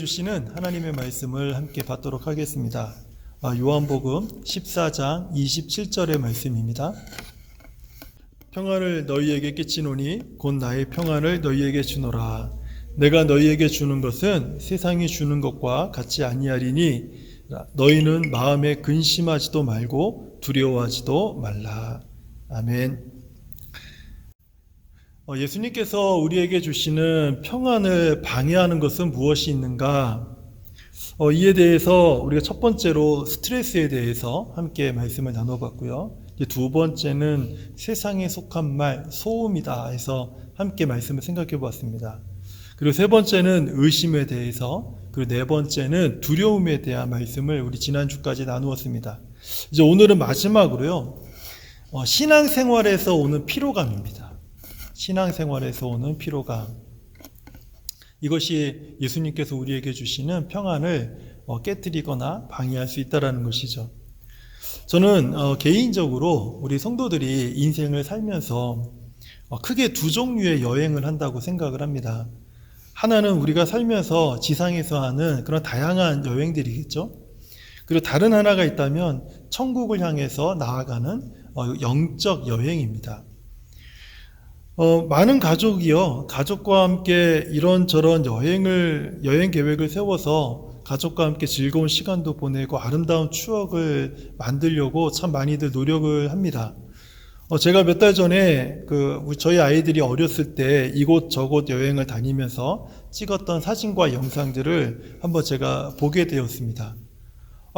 주시는 하나님의 말씀을 함께 받도록 하겠습니다. 요한복음 14장 27절의 말씀입니다. 평안을 너희에게 끼치노니 곧 나의 평안을 너희에게 주노라. 내가 너희에게 주는 것은 세상이 주는 것과 같이 아니하리니 너희는 마음에 근심하지도 말고 두려워하지도 말라. 아멘. 예수님께서 우리에게 주시는 평안을 방해하는 것은 무엇이 있는가? 이에 대해서 우리가 첫 번째로 스트레스에 대해서 함께 말씀을 나눠봤고요. 두 번째는 세상에 속한 말, 소음이다 해서 함께 말씀을 생각해 보았습니다. 그리고 세 번째는 의심에 대해서, 그리고 네 번째는 두려움에 대한 말씀을 우리 지난주까지 나누었습니다. 이제 오늘은 마지막으로요, 신앙생활에서 오는 피로감입니다. 신앙생활에서 오는 피로감. 이것이 예수님께서 우리에게 주시는 평안을 깨뜨리거나 방해할 수 있다는 것이죠. 저는 개인적으로 우리 성도들이 인생을 살면서 크게 두 종류의 여행을 한다고 생각을 합니다. 하나는 우리가 살면서 지상에서 하는 그런 다양한 여행들이겠죠. 그리고 다른 하나가 있다면 천국을 향해서 나아가는 영적 여행입니다. 많은 가족과 함께 이런저런 여행 계획을 세워서 가족과 함께 즐거운 시간도 보내고 아름다운 추억을 만들려고 참 많이들 노력을 합니다. 제가 몇 달 전에 저희 아이들이 어렸을 때 이곳저곳 여행을 다니면서 찍었던 사진과 영상들을 한번 제가 보게 되었습니다.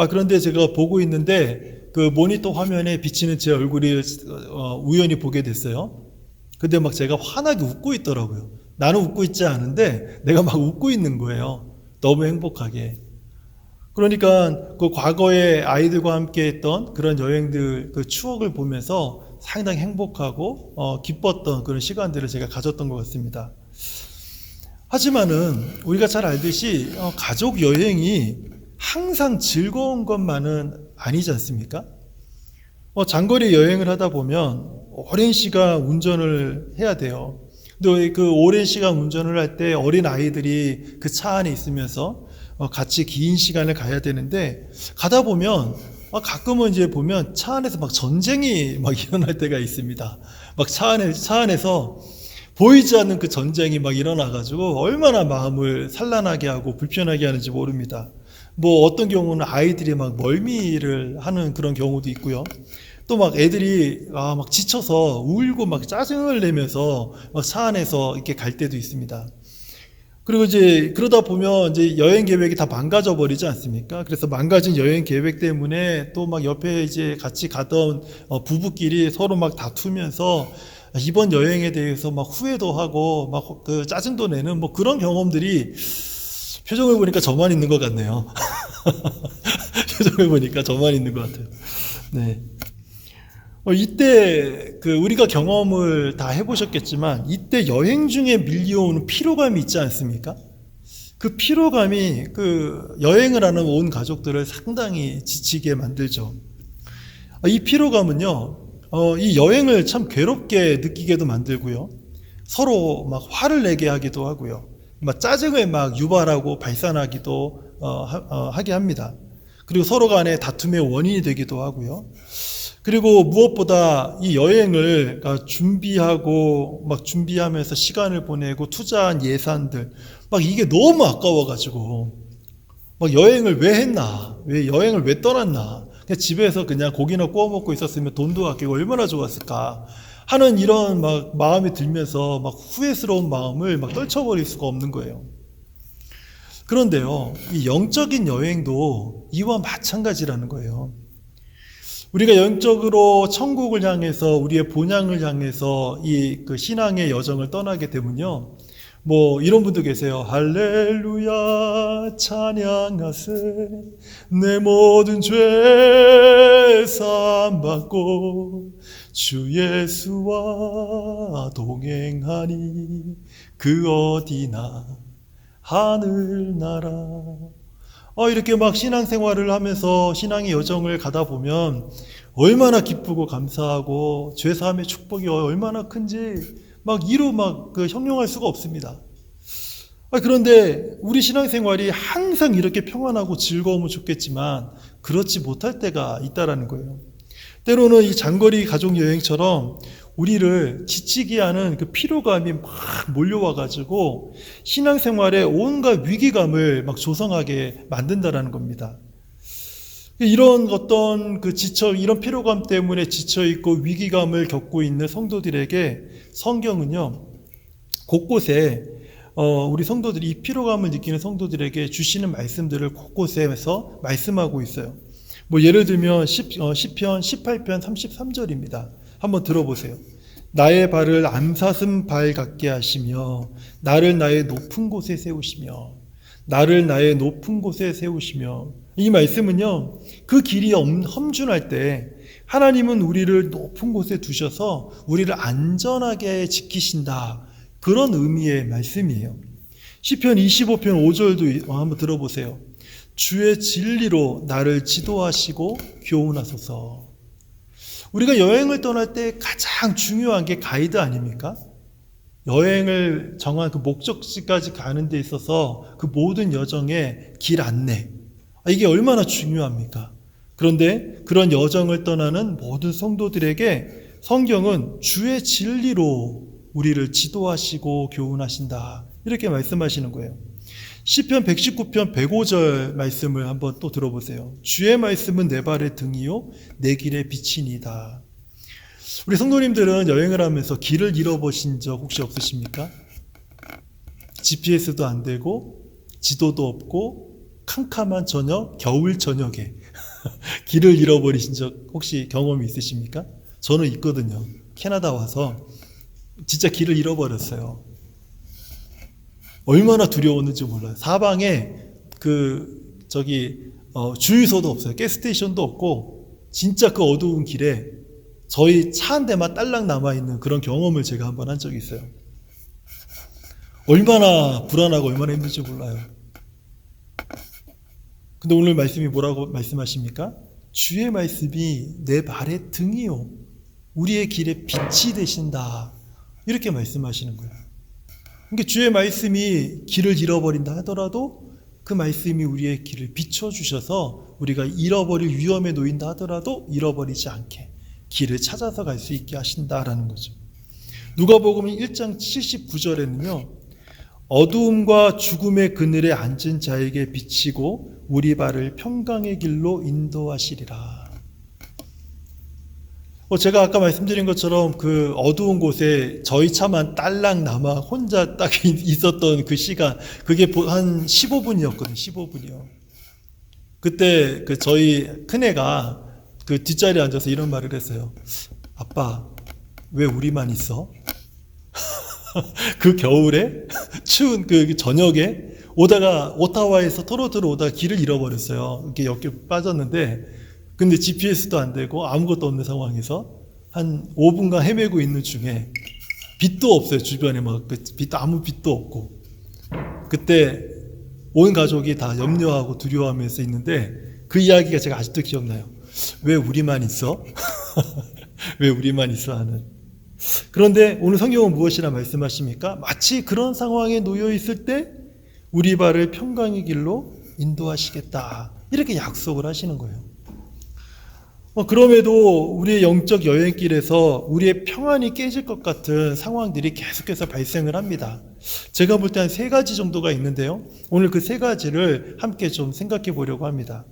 그런데 제가 보고 있는데 그 모니터 화면에 비치는 제 얼굴이 우연히 보게 됐어요. 근데 막 제가 환하게 웃고 있더라고요. 나는 웃고 있지 않은데 내가 막 웃고 있는 거예요. 너무 행복하게. 그러니까 그 과거에 아이들과 함께 했던 그런 여행들, 그 추억을 보면서 상당히 행복하고 기뻤던 그런 시간들을 제가 가졌던 것 같습니다. 하지만은 우리가 잘 알듯이 가족 여행이 항상 즐거운 것만은 아니지 않습니까? 장거리 여행을 하다 보면 오랜 시간 운전을 해야 돼요. 근데 그 오랜 시간 운전을 할 때 어린 아이들이 그 차 안에 있으면서 같이 긴 시간을 가야 되는데 가다 보면 가끔은 이제 보면 차 안에서 막 전쟁이 막 일어날 때가 있습니다. 막 차 안에서 보이지 않는 그 전쟁이 막 일어나가지고 얼마나 마음을 산란하게 하고 불편하게 하는지 모릅니다. 뭐 어떤 경우는 아이들이 막 멀미를 하는 그런 경우도 있고요. 또 막 애들이 막 지쳐서 울고 막 짜증을 내면서 막 차 안에서 이렇게 갈 때도 있습니다. 그리고 이제 그러다 보면 이제 여행 계획이 다 망가져 버리지 않습니까? 그래서 망가진 여행 계획 때문에 또 막 옆에 이제 같이 가던 부부끼리 서로 막 다투면서 이번 여행에 대해서 막 후회도 하고 막 그 짜증도 내는 뭐 그런 경험들이 표정을 보니까 저만 있는 것 같네요. 표정을 보니까 저만 있는 것 같아요. 네. 이때 우리가 경험을 다 해보셨겠지만 이때 여행 중에 밀려오는 피로감이 있지 않습니까? 그 피로감이 여행을 하는 온 가족들을 상당히 지치게 만들죠. 이 피로감은요, 이 여행을 참 괴롭게 느끼게도 만들고요, 서로 막 화를 내게 하기도 하고요, 막 짜증을 막 유발하고 발산하기도 하게 합니다. 그리고 서로 간에 다툼의 원인이 되기도 하고요. 그리고 무엇보다 이 여행을 준비하고 막 준비하면서 시간을 보내고 투자한 예산들 막 이게 너무 아까워가지고 막 여행을 왜 했나, 여행을 왜 떠났나, 그냥 집에서 그냥 고기나 구워 먹고 있었으면 돈도 아끼고 얼마나 좋았을까 하는 이런 막 마음이 들면서 막 후회스러운 마음을 막 떨쳐버릴 수가 없는 거예요. 그런데요, 이 영적인 여행도 이와 마찬가지라는 거예요. 우리가 영적으로 천국을 향해서 우리의 본향을 향해서 그 신앙의 여정을 떠나게 되면요, 뭐 이런 분도 계세요. 할렐루야 찬양하세 내 모든 죄 사함 받고 주 예수와 동행하니 그 어디나 하늘나라. 이렇게 막 신앙생활을 하면서 신앙의 여정을 가다 보면 얼마나 기쁘고 감사하고 죄사함의 축복이 얼마나 큰지 막 이루 막 형용할 수가 없습니다. 그런데 우리 신앙생활이 항상 이렇게 평안하고 즐거우면 좋겠지만 그렇지 못할 때가 있다라는 거예요. 때로는 이 장거리 가족 여행처럼 우리를 지치게 하는 그 피로감이 막 몰려와가지고 신앙생활에 온갖 위기감을 막 조성하게 만든다라는 겁니다. 이런 어떤 이런 피로감 때문에 지쳐있고 위기감을 겪고 있는 성도들에게 성경은요, 곳곳에 우리 성도들이 이 피로감을 느끼는 성도들에게 주시는 말씀들을 곳곳에서 말씀하고 있어요. 뭐 예를 들면 시편 18편 33절입니다. 한번 들어보세요. 나의 발을 암사슴 발 같게 하시며 나를 나의 높은 곳에 세우시며 나를 나의 높은 곳에 세우시며. 이 말씀은요, 그 길이 험준할 때 하나님은 우리를 높은 곳에 두셔서 우리를 안전하게 지키신다, 그런 의미의 말씀이에요. 시편 25편 5절도 한번 들어보세요. 주의 진리로 나를 지도하시고 교훈하소서. 우리가 여행을 떠날 때 가장 중요한 게 가이드 아닙니까? 여행을 정한 그 목적지까지 가는 데 있어서 그 모든 여정의 길 안내, 이게 얼마나 중요합니까? 그런데 그런 여정을 떠나는 모든 성도들에게 성경은 주의 진리로 우리를 지도하시고 교훈하신다, 이렇게 말씀하시는 거예요. 시편 119편 105절 말씀을 한번 또 들어보세요. 주의 말씀은 내 발의 등이요 내 길의 빛이니이다. 우리 성도님들은 여행을 하면서 길을 잃어보신 적 혹시 없으십니까? GPS도 안 되고 지도도 없고 캄캄한 저녁, 겨울 저녁에 길을 잃어버리신 적 혹시 경험이 있으십니까? 저는 있거든요. 캐나다 와서 진짜 길을 잃어버렸어요. 얼마나 두려웠는지 몰라요. 사방에 주유소도 없어요. 가스스테이션도 없고 진짜 그 어두운 길에 저희 차 한 대만 딸랑 남아있는 그런 경험을 제가 한번 한 적이 있어요. 얼마나 불안하고 얼마나 힘든지 몰라요. 근데 오늘 말씀이 뭐라고 말씀하십니까? 주의 말씀이 내 발의 등이요 우리의 길에 빛이 되신다, 이렇게 말씀하시는 거예요. 그러니까 주의 말씀이 길을 잃어버린다 하더라도 그 말씀이 우리의 길을 비춰주셔서 우리가 잃어버릴 위험에 놓인다 하더라도 잃어버리지 않게 길을 찾아서 갈 수 있게 하신다라는 거죠. 누가복음 1장 79절에는요. 어두움과 죽음의 그늘에 앉은 자에게 비치고 우리 발을 평강의 길로 인도하시리라. 제가 아까 말씀드린 것처럼 그 어두운 곳에 저희 차만 딸랑 남아 혼자 딱 있었던 그 시간, 그게 한 15분이었거든요. 15분이요. 그때 저희 큰애가 그 뒷자리에 앉아서 이런 말을 했어요. 아빠, 왜 우리만 있어? 그 겨울에 추운 그 저녁에 오타와에서 토론토로 오다가 길을 잃어버렸어요. 이렇게 옆에 빠졌는데, 근데 GPS도 안 되고 아무것도 없는 상황에서 한 5분간 헤매고 있는 중에 빛도 없어요. 주변에 아무 빛도 없고. 그때 온 가족이 다 염려하고 두려워하면서 있는데 그 이야기가 제가 아직도 기억나요. 왜 우리만 있어? 왜 우리만 있어 하는. 그런데 오늘 성경은 무엇이라 말씀하십니까? 마치 그런 상황에 놓여 있을 때 우리 발을 평강의 길로 인도하시겠다, 이렇게 약속을 하시는 거예요. 그럼에도 우리의 영적 여행길에서 우리의 평안이 깨질 것 같은 상황들이 계속해서 발생을 합니다. 제가 볼 때 한 3가지 정도가 있는데요. 오늘 그 3가지를 함께 좀 생각해 보려고 합니다.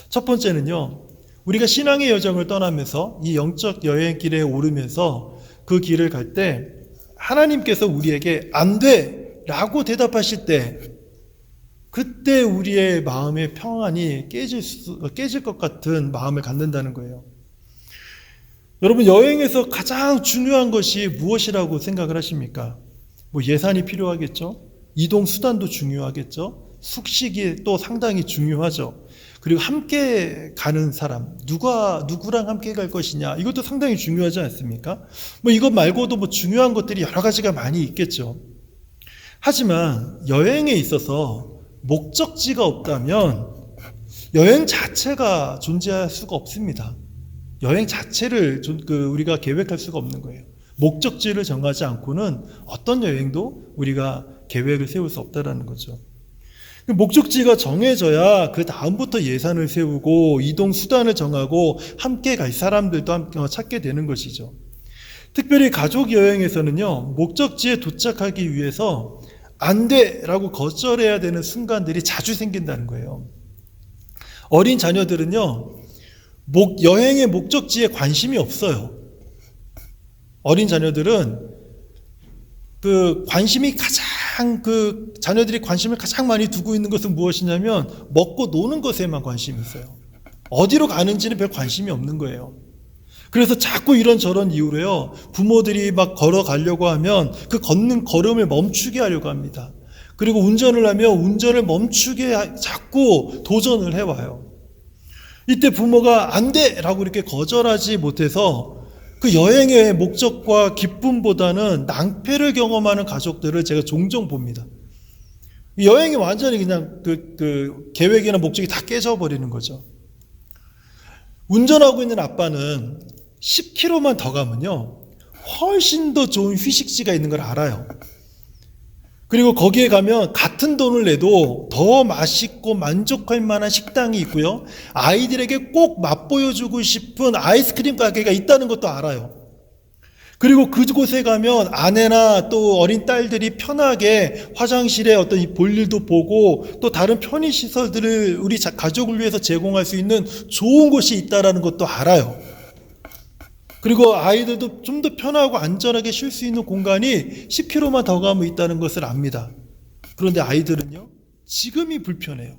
첫 번째는요. 우리가 신앙의 여정을 떠나면서 이 영적 여행길에 오르면서 그 길을 갈 때 하나님께서 우리에게 안 돼! 라고 대답하실 때 그때 우리의 마음의 평안이 깨질 것 같은 마음을 갖는다는 거예요. 여러분, 여행에서 가장 중요한 것이 무엇이라고 생각을 하십니까? 예산이 필요하겠죠? 이동 수단도 중요하겠죠? 숙식이 또 상당히 중요하죠. 그리고 함께 가는 사람, 누구랑 함께 갈 것이냐, 이것도 상당히 중요하지 않습니까? 이것 말고도 중요한 것들이 여러 가지가 많이 있겠죠. 하지만 여행에 있어서 목적지가 없다면 여행 자체가 존재할 수가 없습니다. 여행 자체를 우리가 계획할 수가 없는 거예요. 목적지를 정하지 않고는 어떤 여행도 우리가 계획을 세울 수 없다라는 거죠. 목적지가 정해져야 그 다음부터 예산을 세우고 이동 수단을 정하고 함께 갈 사람들도 찾게 되는 것이죠. 특별히 가족 여행에서는요, 목적지에 도착하기 위해서 안 돼라고 거절해야 되는 순간들이 자주 생긴다는 거예요. 어린 자녀들은요, 여행의 목적지에 관심이 없어요. 어린 자녀들은 자녀들이 관심을 가장 많이 두고 있는 것은 무엇이냐면 먹고 노는 것에만 관심이 있어요. 어디로 가는지는 별 관심이 없는 거예요. 그래서 자꾸 이런저런 이유로요, 부모들이 막 걸어가려고 하면 그 걷는 걸음을 멈추게 하려고 합니다. 그리고 운전을 하면 운전을 멈추게 자꾸 도전을 해와요. 이때 부모가 안 돼! 라고 이렇게 거절하지 못해서 그 여행의 목적과 기쁨보다는 낭패를 경험하는 가족들을 제가 종종 봅니다. 여행이 완전히 그냥 그 계획이나 목적이 다 깨져버리는 거죠. 운전하고 있는 아빠는 10km만 더 가면요, 훨씬 더 좋은 휴식지가 있는 걸 알아요. 그리고 거기에 가면 같은 돈을 내도 더 맛있고 만족할 만한 식당이 있고요, 아이들에게 꼭 맛보여주고 싶은 아이스크림 가게가 있다는 것도 알아요. 그리고 그곳에 가면 아내나 또 어린 딸들이 편하게 화장실에 어떤 볼일도 보고 또 다른 편의시설들을 우리 가족을 위해서 제공할 수 있는 좋은 곳이 있다는 것도 알아요. 그리고 아이들도 좀 더 편하고 안전하게 쉴 수 있는 공간이 10km만 더 가면 있다는 것을 압니다. 그런데 아이들은요, 지금이 불편해요.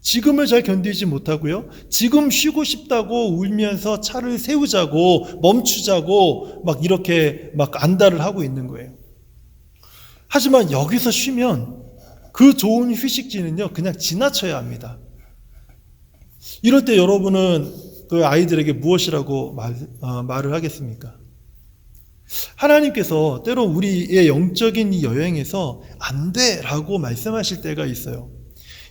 지금을 잘 견디지 못하고요, 지금 쉬고 싶다고 울면서 차를 세우자고 멈추자고 막 이렇게 막 안달을 하고 있는 거예요. 하지만 여기서 쉬면 그 좋은 휴식지는요, 그냥 지나쳐야 합니다. 이럴 때 여러분은 그 아이들에게 무엇이라고 말을 하겠습니까? 하나님께서 때로 우리의 영적인 이 여행에서 안 돼라고 말씀하실 때가 있어요.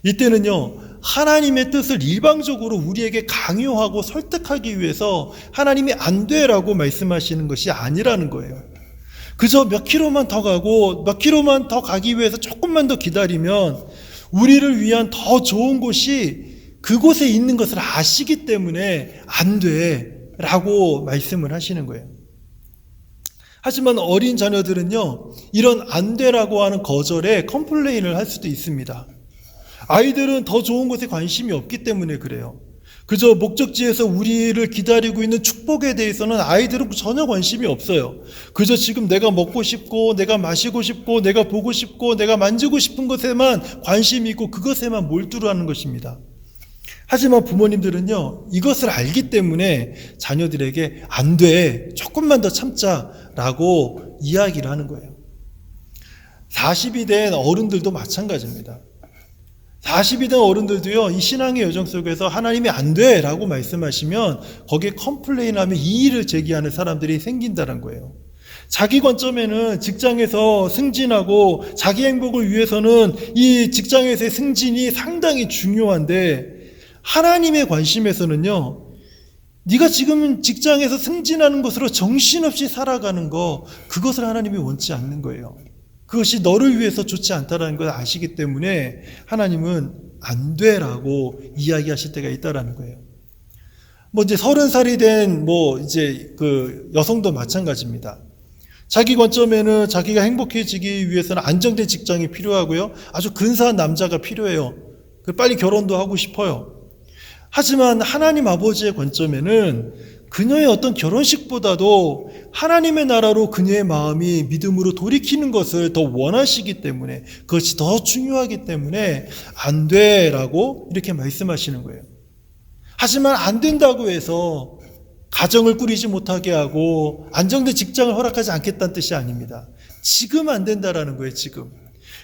이때는요, 하나님의 뜻을 일방적으로 우리에게 강요하고 설득하기 위해서 하나님이 안 돼라고 말씀하시는 것이 아니라는 거예요. 그저 몇 킬로만 더 가고 몇 킬로만 더 가기 위해서 조금만 더 기다리면 우리를 위한 더 좋은 곳이 그곳에 있는 것을 아시기 때문에 안 돼라고 말씀을 하시는 거예요. 하지만 어린 자녀들은요, 이런 안 돼라고 하는 거절에 컴플레인을 할 수도 있습니다. 아이들은 더 좋은 곳에 관심이 없기 때문에 그래요. 그저 목적지에서 우리를 기다리고 있는 축복에 대해서는 아이들은 전혀 관심이 없어요. 그저 지금 내가 먹고 싶고 내가 마시고 싶고 내가 보고 싶고 내가 만지고 싶은 것에만 관심이 있고 그것에만 몰두를 하는 것입니다. 하지만 부모님들은요, 이것을 알기 때문에 자녀들에게 안 돼, 조금만 더 참자라고 이야기를 하는 거예요. 40이 된 어른들도 마찬가지입니다. 40이 된 어른들도요, 이 신앙의 여정 속에서 하나님이 안 돼라고 말씀하시면 거기에 컴플레인하며 이의를 제기하는 사람들이 생긴다는 거예요. 자기 관점에는 직장에서 승진하고 자기 행복을 위해서는 이 직장에서의 승진이 상당히 중요한데, 하나님의 관심에서는요, 네가 지금 직장에서 승진하는 것으로 정신없이 살아가는 거, 그것을 하나님이 원치 않는 거예요. 그것이 너를 위해서 좋지 않다는 걸 아시기 때문에 하나님은 안 돼라고 이야기하실 때가 있다라는 거예요. 이제 30살이 된 이제 그 여성도 마찬가지입니다. 자기 관점에는 자기가 행복해지기 위해서는 안정된 직장이 필요하고요, 아주 근사한 남자가 필요해요. 빨리 결혼도 하고 싶어요. 하지만 하나님 아버지의 관점에는 그녀의 어떤 결혼식보다도 하나님의 나라로 그녀의 마음이 믿음으로 돌이키는 것을 더 원하시기 때문에, 그것이 더 중요하기 때문에 안 돼라고 이렇게 말씀하시는 거예요. 하지만 안 된다고 해서 가정을 꾸리지 못하게 하고 안정된 직장을 허락하지 않겠다는 뜻이 아닙니다. 지금 안 된다라는 거예요. 지금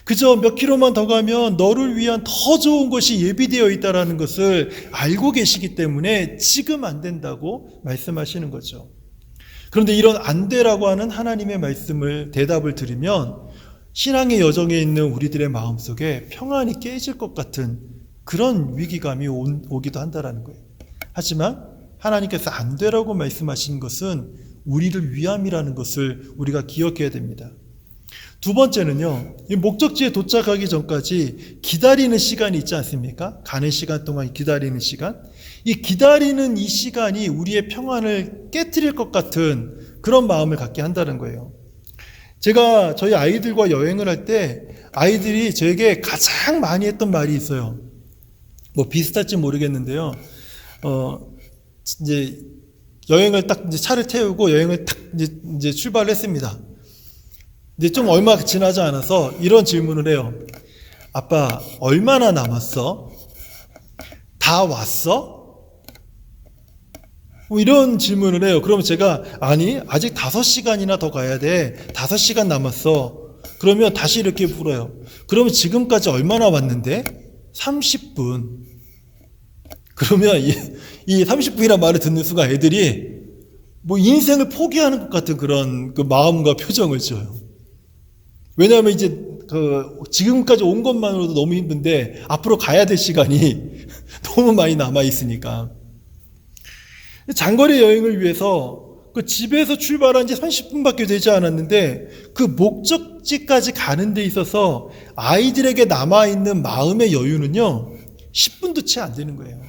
그저 몇 킬로만 더 가면 너를 위한 더 좋은 것이 예비되어 있다는 것을 알고 계시기 때문에 지금 안 된다고 말씀하시는 거죠. 그런데 이런 안 되라고 하는 하나님의 말씀을 대답을 들으면 신앙의 여정에 있는 우리들의 마음속에 평안이 깨질 것 같은 그런 위기감이 오기도 한다는 거예요. 하지만 하나님께서 안 되라고 말씀하신 것은 우리를 위함이라는 것을 우리가 기억해야 됩니다. 두 번째는요, 이 목적지에 도착하기 전까지 기다리는 시간이 있지 않습니까? 가는 시간 동안 기다리는 시간. 이 기다리는 이 시간이 우리의 평안을 깨트릴 것 같은 그런 마음을 갖게 한다는 거예요. 제가 저희 아이들과 여행을 할 때 아이들이 저에게 가장 많이 했던 말이 있어요. 뭐 비슷할지 모르겠는데요. 이제 여행을 딱 이제 차를 태우고 여행을 딱 이제 출발을 했습니다. 이제 좀 얼마 지나지 않아서 이런 질문을 해요. 아빠, 얼마나 남았어? 다 왔어? 뭐 이런 질문을 해요. 그러면 제가, 아니, 아직 5시간이나 더 가야 돼. 5시간 남았어. 그러면 다시 이렇게 물어요. 그러면 지금까지 얼마나 왔는데? 30분. 그러면 이 30분이라는 말을 듣는 순간 애들이 뭐 인생을 포기하는 것 같은 그런 그 마음과 표정을 지어요. 왜냐하면 이제 지금까지 온 것만으로도 너무 힘든데 앞으로 가야 될 시간이 너무 많이 남아 있으니까. 장거리 여행을 위해서 그 집에서 출발한 지 30분밖에 되지 않았는데 그 목적지까지 가는 데 있어서 아이들에게 남아있는 마음의 여유는요 10분도 채 안 되는 거예요.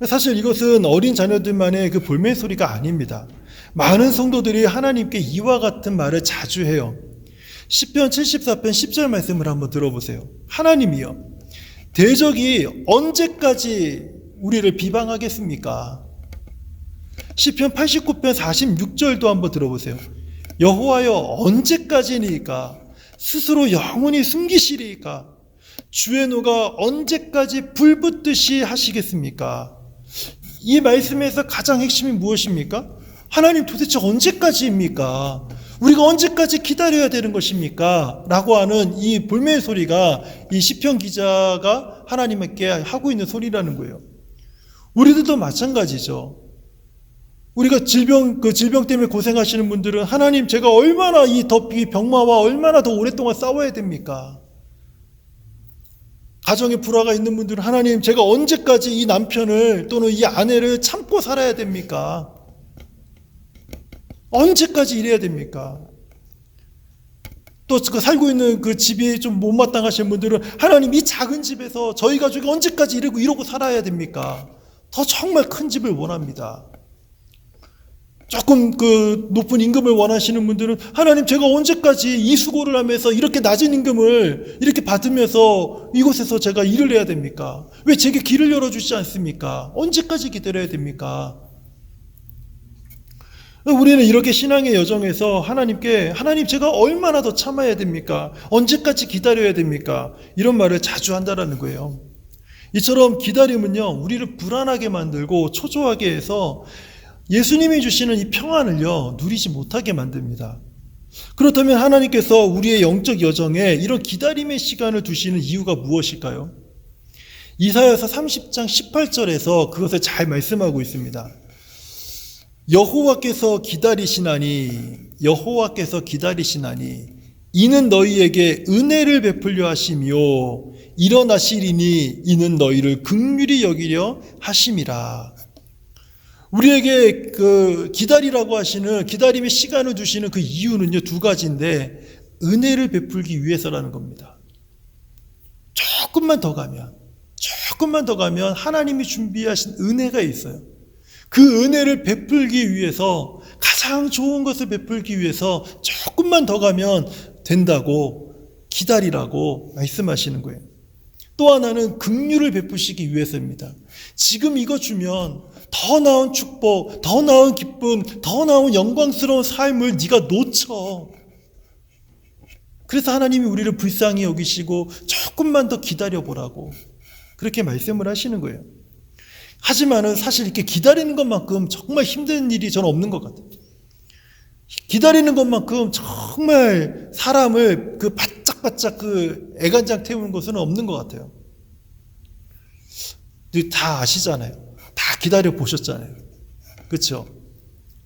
사실 이것은 어린 자녀들만의 그 볼멘소리가 아닙니다. 많은 성도들이 하나님께 이와 같은 말을 자주 해요. 시편 74편 10절 말씀을 한번 들어보세요. 하나님이여, 대적이 언제까지 우리를 비방하겠습니까? 시편 89편 46절도 한번 들어보세요. 여호와여, 언제까지니까? 스스로 영원히 숨기시리이까? 주의 노가 언제까지 불붙듯이 하시겠습니까? 이 말씀에서 가장 핵심이 무엇입니까? 하나님 도대체 언제까지입니까? 우리가 언제까지 기다려야 되는 것입니까? 라고 하는 이 볼멘 소리가 이 시편 기자가 하나님께 하고 있는 소리라는 거예요. 우리들도 마찬가지죠. 우리가 질병 때문에 고생하시는 분들은 하나님, 제가 얼마나 이 병마와 얼마나 더 오랫동안 싸워야 됩니까? 가정에 불화가 있는 분들은 하나님, 제가 언제까지 이 남편을 또는 이 아내를 참고 살아야 됩니까? 언제까지 이래야 됩니까? 또 살고 있는 그 집이 좀 못마땅하신 분들은 하나님, 이 작은 집에서 저희 가족이 언제까지 이러고 살아야 됩니까? 더 정말 큰 집을 원합니다. 조금 그 높은 임금을 원하시는 분들은 하나님, 제가 언제까지 이 수고를 하면서 이렇게 낮은 임금을 이렇게 받으면서 이곳에서 제가 일을 해야 됩니까? 왜 제게 길을 열어주지 않습니까? 언제까지 기다려야 됩니까? 우리는 이렇게 신앙의 여정에서 하나님께, 하나님, 제가 얼마나 더 참아야 됩니까? 언제까지 기다려야 됩니까? 이런 말을 자주 한다라는 거예요. 이처럼 기다림은요, 우리를 불안하게 만들고 초조하게 해서 예수님이 주시는 이 평안을요, 누리지 못하게 만듭니다. 그렇다면 하나님께서 우리의 영적 여정에 이런 기다림의 시간을 두시는 이유가 무엇일까요? 이사야서 30장 18절에서 그것을 잘 말씀하고 있습니다. 여호와께서 기다리시나니 이는 너희에게 은혜를 베풀려 하시며 일어나시리니 이는 너희를 긍휼히 여기려 하심이라. 우리에게 그 기다리라고 하시는, 기다림의 시간을 두시는 그 이유는요, 두 가지인데 은혜를 베풀기 위해서라는 겁니다. 조금만 더 가면 하나님이 준비하신 은혜가 있어요. 그 은혜를 베풀기 위해서, 가장 좋은 것을 베풀기 위해서 조금만 더 가면 된다고, 기다리라고 말씀하시는 거예요. 또 하나는 긍휼을 베푸시기 위해서입니다. 지금 이거 주면 더 나은 축복, 더 나은 기쁨, 더 나은 영광스러운 삶을 네가 놓쳐. 그래서 하나님이 우리를 불쌍히 여기시고 조금만 더 기다려보라고 그렇게 말씀을 하시는 거예요. 하지만은 사실 이렇게 기다리는 것만큼 정말 힘든 일이 저는 없는 것 같아요. 기다리는 것만큼 정말 사람을 그 바짝바짝 그 애간장 태우는 것은 없는 것 같아요. 다 아시잖아요. 다 기다려 보셨잖아요. 그렇죠?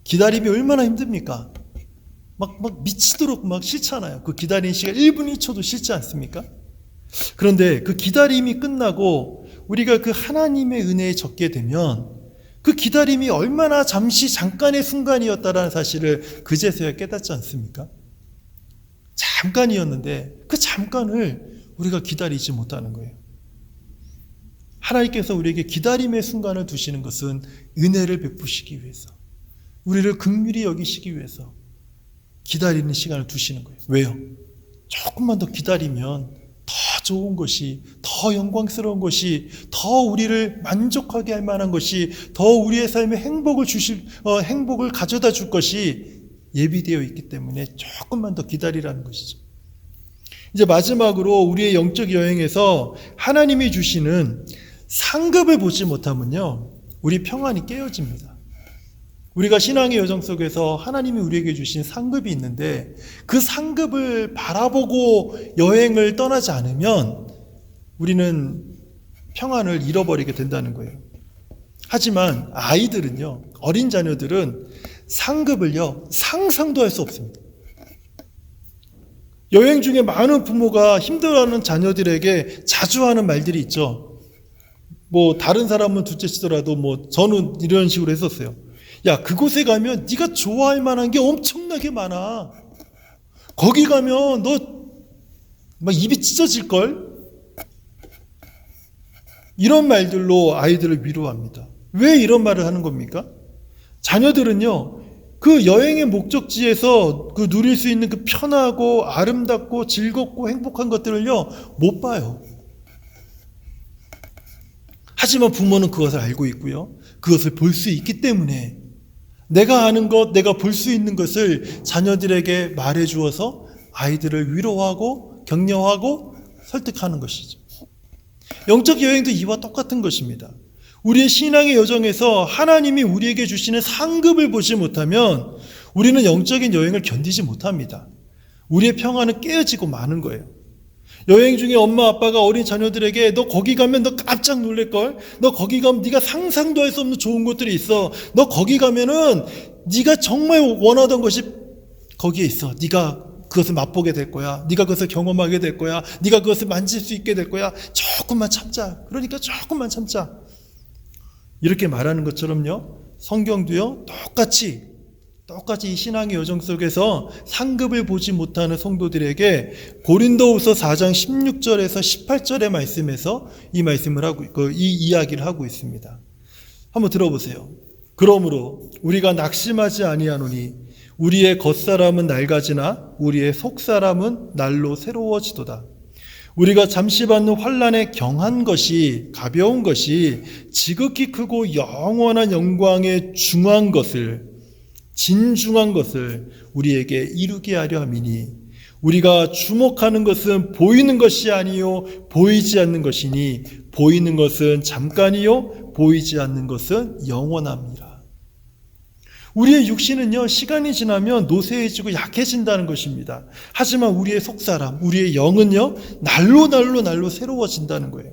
기다림이 얼마나 힘듭니까? 막 미치도록 막 싫잖아요. 그 기다리는 시간 1분 1초도 싫지 않습니까? 그런데 그 기다림이 끝나고 우리가 그 하나님의 은혜에 젖게 되면 그 기다림이 얼마나 잠깐의 순간이었다라는 사실을 그제서야 깨닫지 않습니까? 잠깐이었는데 그 잠깐을 우리가 기다리지 못하는 거예요. 하나님께서 우리에게 기다림의 순간을 두시는 것은 은혜를 베푸시기 위해서, 우리를 긍휼히 여기시기 위해서 기다리는 시간을 두시는 거예요. 왜요? 조금만 더 기다리면 더 좋은 것이, 더 영광스러운 것이, 더 우리를 만족하게 할 만한 것이, 더 우리의 삶에 행복을 가져다 줄 것이 예비되어 있기 때문에 조금만 더 기다리라는 것이죠. 이제 마지막으로 우리의 영적 여행에서 하나님이 주시는 상급을 보지 못하면요, 우리 평안이 깨어집니다. 우리가 신앙의 여정 속에서 하나님이 우리에게 주신 상급이 있는데 그 상급을 바라보고 여행을 떠나지 않으면 우리는 평안을 잃어버리게 된다는 거예요. 하지만 아이들은요, 어린 자녀들은 상급을요, 상상도 할 수 없습니다. 여행 중에 많은 부모가 힘들어하는 자녀들에게 자주 하는 말들이 있죠. 다른 사람은 둘째치더라도 저는 이런 식으로 했었어요. 야, 그곳에 가면 네가 좋아할 만한 게 엄청나게 많아. 거기 가면 너 막 입이 찢어질걸? 이런 말들로 아이들을 위로합니다. 왜 이런 말을 하는 겁니까? 자녀들은요, 그 여행의 목적지에서 그 누릴 수 있는 그 편하고 아름답고 즐겁고 행복한 것들을요, 못 봐요. 하지만 부모는 그것을 알고 있고요, 그것을 볼 수 있기 때문에 내가 아는 것, 내가 볼 수 있는 것을 자녀들에게 말해 주어서 아이들을 위로하고 격려하고 설득하는 것이죠. 영적 여행도 이와 똑같은 것입니다. 우리의 신앙의 여정에서 하나님이 우리에게 주시는 상급을 보지 못하면 우리는 영적인 여행을 견디지 못합니다. 우리의 평안은 깨어지고 마는 거예요. 여행 중에 엄마 아빠가 어린 자녀들에게 너 거기 가면 너 깜짝 놀랄걸? 너 거기 가면 네가 상상도 할 수 없는 좋은 것들이 있어. 너 거기 가면은 네가 정말 원하던 것이 거기에 있어. 네가 그것을 맛보게 될 거야. 네가 그것을 경험하게 될 거야. 네가 그것을 만질 수 있게 될 거야. 조금만 참자. 그러니까 조금만 참자. 이렇게 말하는 것처럼요, 성경도요, 똑같이 이 신앙의 여정 속에서 상급을 보지 못하는 성도들에게 고린도후서 4장 16절에서 18절의 말씀에서 이 말씀을 이 이야기를 하고 있습니다. 한번 들어보세요. 그러므로 우리가 낙심하지 아니하노니 우리의 겉사람은 낡아지나 우리의 속사람은 날로 새로워지도다. 우리가 잠시 받는 환난에 경한 것이, 가벼운 것이 지극히 크고 영원한 영광의 중한 것을, 진중한 것을 우리에게 이루게 하려 함이니 우리가 주목하는 것은 보이는 것이 아니요 보이지 않는 것이니 보이는 것은 잠깐이요 보이지 않는 것은 영원합니다. 우리의 육신은요, 시간이 지나면 노쇠해지고 약해진다는 것입니다. 하지만 우리의 속사람, 우리의 영은요, 날로 새로워진다는 거예요.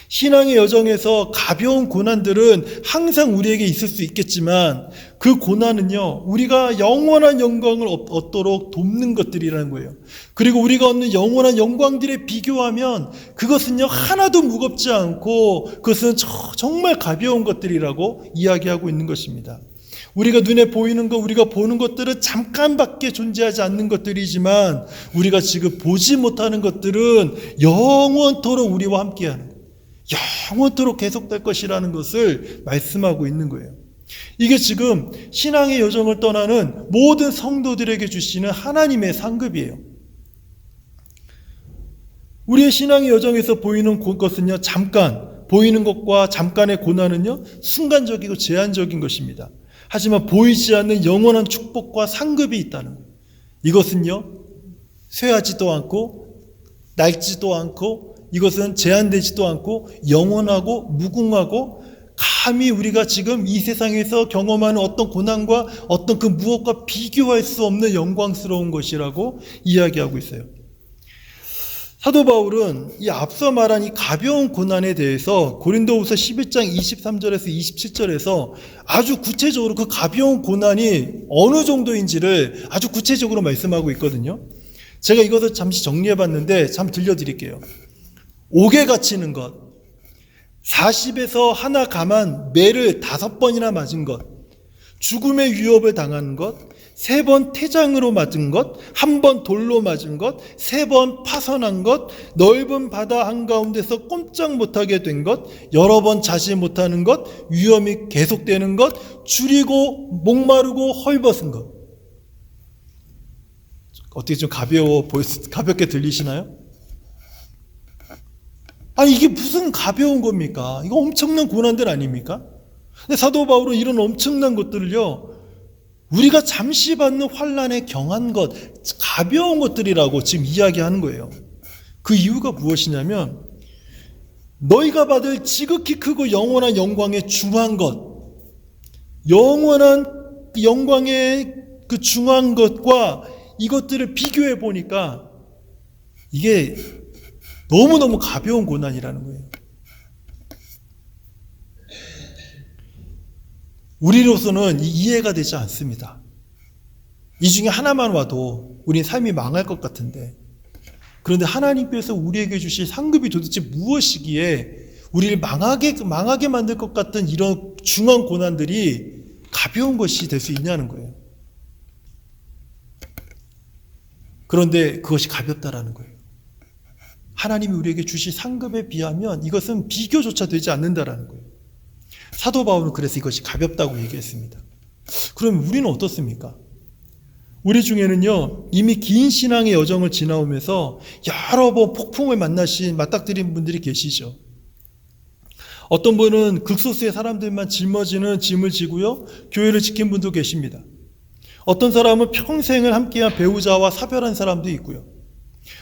신앙의 여정에서 가벼운 고난들은 항상 우리에게 있을 수 있겠지만 그 고난은요, 우리가 영원한 영광을 얻도록 돕는 것들이라는 거예요. 그리고 우리가 얻는 영원한 영광들에 비교하면 그것은요, 하나도 무겁지 않고 그것은 정말 가벼운 것들이라고 이야기하고 있는 것입니다. 우리가 눈에 보이는 것, 우리가 보는 것들은 잠깐밖에 존재하지 않는 것들이지만 우리가 지금 보지 못하는 것들은 영원토록 우리와 함께하는 거예요. 영원토록 계속될 것이라는 것을 말씀하고 있는 거예요. 이게 지금 신앙의 여정을 떠나는 모든 성도들에게 주시는 하나님의 상급이에요. 우리의 신앙의 여정에서 보이는 것은요, 잠깐, 보이는 것과 잠깐의 고난은요, 순간적이고 제한적인 것입니다. 하지만 보이지 않는 영원한 축복과 상급이 있다는 거예요. 이것은요, 쇠하지도 않고 낡지도 않고 이것은 제한되지도 않고 영원하고 무궁하고 감히 우리가 지금 이 세상에서 경험하는 어떤 고난과 어떤 그 무엇과 비교할 수 없는 영광스러운 것이라고 이야기하고 있어요. 사도 바울은 이 앞서 말한 이 가벼운 고난에 대해서 고린도후서 11장 23절에서 27절에서 아주 구체적으로 그 가벼운 고난이 어느 정도인지를 아주 구체적으로 말씀하고 있거든요. 제가 이것을 잠시 정리해 봤는데 참 들려드릴게요. 옥에 갇히는 것, 40에서 하나 감한 매를 5번이나 맞은 것, 죽음의 위협을 당하는 것, 3번 태장으로 맞은 것, 1번 돌로 맞은 것, 3번 파선한 것, 넓은 바다 한가운데서 꼼짝 못하게 된 것, 여러 번 자지 못하는 것, 위험이 계속되는 것, 줄이고 목마르고 헐벗은 것. 어떻게 좀 가볍게 들리시나요? 아니, 이게 무슨 가벼운 겁니까? 이거 엄청난 고난들 아닙니까? 근데 사도 바울은 이런 엄청난 것들을요, 우리가 잠시 받는 환난에 경한 것, 가벼운 것들이라고 지금 이야기하는 거예요. 그 이유가 무엇이냐면, 너희가 받을 지극히 크고 영원한 영광의 중한 것, 영원한 영광의 그 중한 것과 이것들을 비교해 보니까 이게 너무너무 가벼운 고난이라는 거예요. 우리로서는 이해가 되지 않습니다. 이 중에 하나만 와도 우린 삶이 망할 것 같은데, 그런데 하나님께서 우리에게 주실 상급이 도대체 무엇이기에 우리를 망하게 만들 것 같은 이런 중한 고난들이 가벼운 것이 될 수 있냐는 거예요. 그런데 그것이 가볍다라는 거예요. 하나님이 우리에게 주실 상급에 비하면 이것은 비교조차 되지 않는다라는 거예요. 사도 바울은 그래서 이것이 가볍다고 얘기했습니다. 그럼 우리는 어떻습니까? 우리 중에는요, 이미 긴 신앙의 여정을 지나오면서 여러 번 폭풍을 맞닥뜨린 분들이 계시죠. 어떤 분은 극소수의 사람들만 짊어지는 짐을 지고요, 교회를 지킨 분도 계십니다. 어떤 사람은 평생을 함께한 배우자와 사별한 사람도 있고요.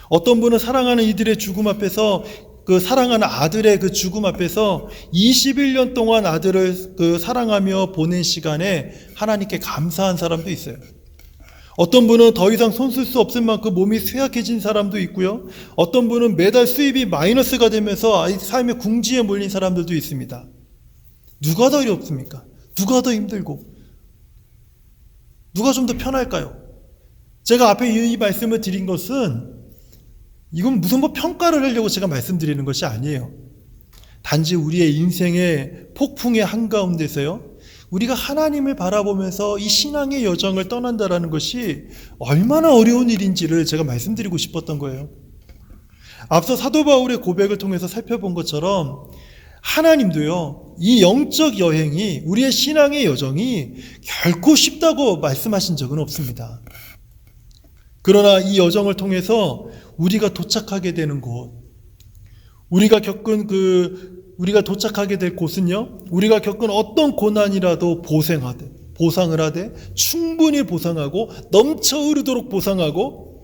어떤 분은 사랑하는 이들의 죽음 앞에서, 그 사랑하는 아들의 그 죽음 앞에서 21년 동안 아들을 그 사랑하며 보낸 시간에 하나님께 감사한 사람도 있어요. 어떤 분은 더 이상 손 쓸 수 없을 만큼 몸이 쇠약해진 사람도 있고요. 어떤 분은 매달 수입이 마이너스가 되면서 삶의 궁지에 몰린 사람들도 있습니다. 누가 더 어렵습니까? 누가 더 힘들고 누가 좀 더 편할까요? 제가 앞에 이 말씀을 드린 것은 이건 무슨 평가를 하려고 제가 말씀드리는 것이 아니에요. 단지 우리의 인생의 폭풍의 한가운데서요, 우리가 하나님을 바라보면서 이 신앙의 여정을 떠난다라는 것이 얼마나 어려운 일인지를 제가 말씀드리고 싶었던 거예요. 앞서 사도 바울의 고백을 통해서 살펴본 것처럼 하나님도요, 이 영적 여행이, 우리의 신앙의 여정이 결코 쉽다고 말씀하신 적은 없습니다. 그러나 이 여정을 통해서 우리가 도착하게 되는 곳, 우리가 도착하게 될 곳은요, 우리가 겪은 어떤 고난이라도 보상을 하되 충분히 보상하고 넘쳐 흐르도록 보상하고,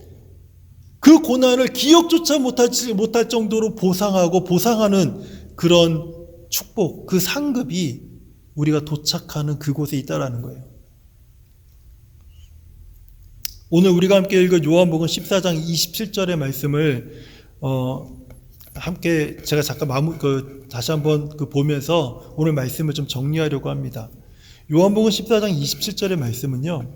그 고난을 기억조차 못할 정도로 보상하는 그런 축복, 그 상급이 우리가 도착하는 그곳에 있다라는 거예요. 오늘 우리가 함께 읽은 요한복음 14장 27절의 말씀을 함께 제가 잠깐 다시 한번 보면서 오늘 말씀을 좀 정리하려고 합니다. 요한복음 14장 27절의 말씀은요,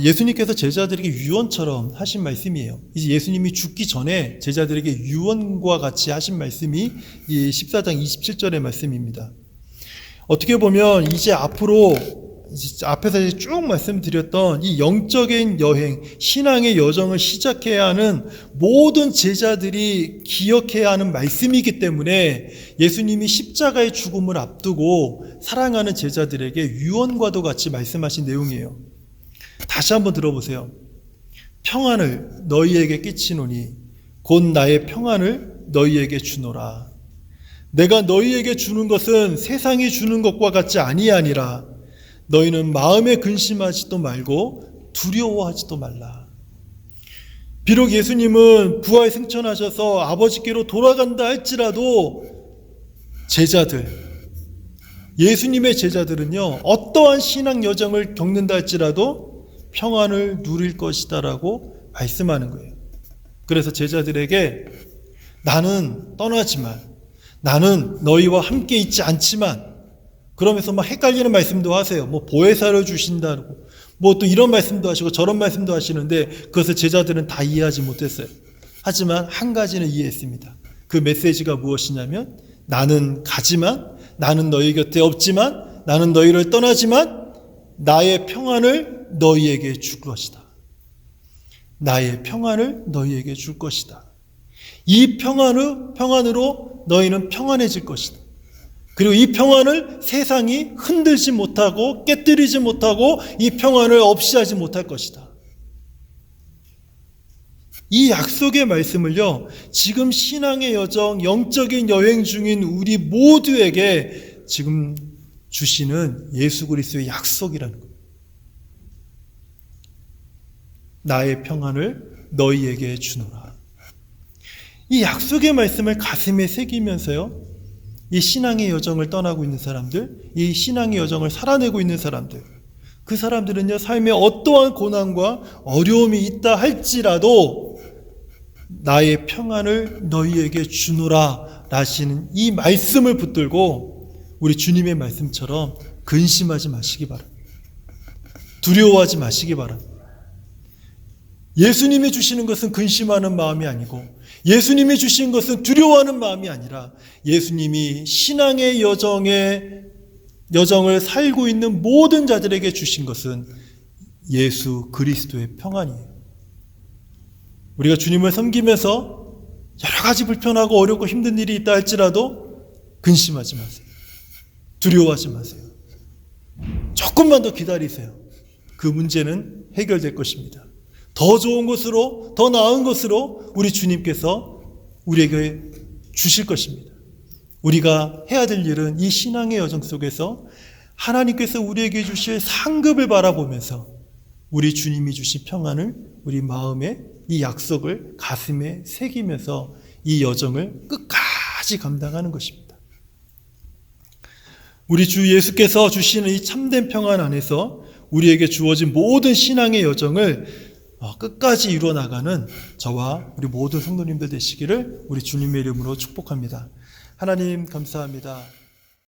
예수님께서 제자들에게 유언처럼 하신 말씀이에요. 이제 예수님이 죽기 전에 제자들에게 유언과 같이 하신 말씀이 이 14장 27절의 말씀입니다. 어떻게 보면 이제 앞에서 쭉 말씀드렸던 이 영적인 여행, 신앙의 여정을 시작해야 하는 모든 제자들이 기억해야 하는 말씀이기 때문에 예수님이 십자가의 죽음을 앞두고 사랑하는 제자들에게 유언과도 같이 말씀하신 내용이에요. 다시 한번 들어보세요. 평안을 너희에게 끼치노니 곧 나의 평안을 너희에게 주노라. 내가 너희에게 주는 것은 세상이 주는 것과 같지 아니하니라. 너희는 마음에 근심하지도 말고 두려워하지도 말라. 비록 예수님은 부활 승천하셔서 아버지께로 돌아간다 할지라도 예수님의 제자들은요, 어떠한 신앙 여정을 겪는다 할지라도 평안을 누릴 것이다라고 말씀하는 거예요. 그래서 제자들에게 나는 떠나지만, 나는 너희와 함께 있지 않지만, 그러면서 헷갈리는 말씀도 하세요. 보혜사를 주신다고, 또 이런 말씀도 하시고 저런 말씀도 하시는데 그것을 제자들은 다 이해하지 못했어요. 하지만 한 가지는 이해했습니다. 그 메시지가 무엇이냐면, 나는 가지만, 나는 너희 곁에 없지만, 나는 너희를 떠나지만 나의 평안을 너희에게 줄 것이다. 나의 평안을 너희에게 줄 것이다. 이 평안으로 너희는 평안해질 것이다. 그리고 이 평안을 세상이 흔들지 못하고 깨뜨리지 못하고 이 평안을 없이하지 못할 것이다. 이 약속의 말씀을요, 지금 신앙의 여정, 영적인 여행 중인 우리 모두에게 지금 주시는 예수 그리스도의 약속이라는 거예요. 나의 평안을 너희에게 주노라. 이 약속의 말씀을 가슴에 새기면서요, 이 신앙의 여정을 떠나고 있는 사람들, 이 신앙의 여정을 살아내고 있는 사람들, 그 사람들은요, 삶에 어떠한 고난과 어려움이 있다 할지라도 나의 평안을 너희에게 주노라 라시는 이 말씀을 붙들고 우리 주님의 말씀처럼 근심하지 마시기 바랍니다. 두려워하지 마시기 바랍니다. 예수님이 주시는 것은 근심하는 마음이 아니고, 예수님이 주신 것은 두려워하는 마음이 아니라, 예수님이 신앙의 여정을 살고 있는 모든 자들에게 주신 것은 예수 그리스도의 평안이에요. 우리가 주님을 섬기면서 여러 가지 불편하고 어렵고 힘든 일이 있다 할지라도 근심하지 마세요. 두려워하지 마세요. 조금만 더 기다리세요. 그 문제는 해결될 것입니다. 더 좋은 것으로, 더 나은 것으로 우리 주님께서 우리에게 주실 것입니다. 우리가 해야 될 일은 이 신앙의 여정 속에서 하나님께서 우리에게 주실 상급을 바라보면서 우리 주님이 주신 평안을 우리 마음에, 이 약속을 가슴에 새기면서 이 여정을 끝까지 감당하는 것입니다. 우리 주 예수께서 주시는 이 참된 평안 안에서 우리에게 주어진 모든 신앙의 여정을 끝까지 이루어나가는 저와 우리 모든 성도님들 되시기를 우리 주님의 이름으로 축복합니다. 하나님 감사합니다.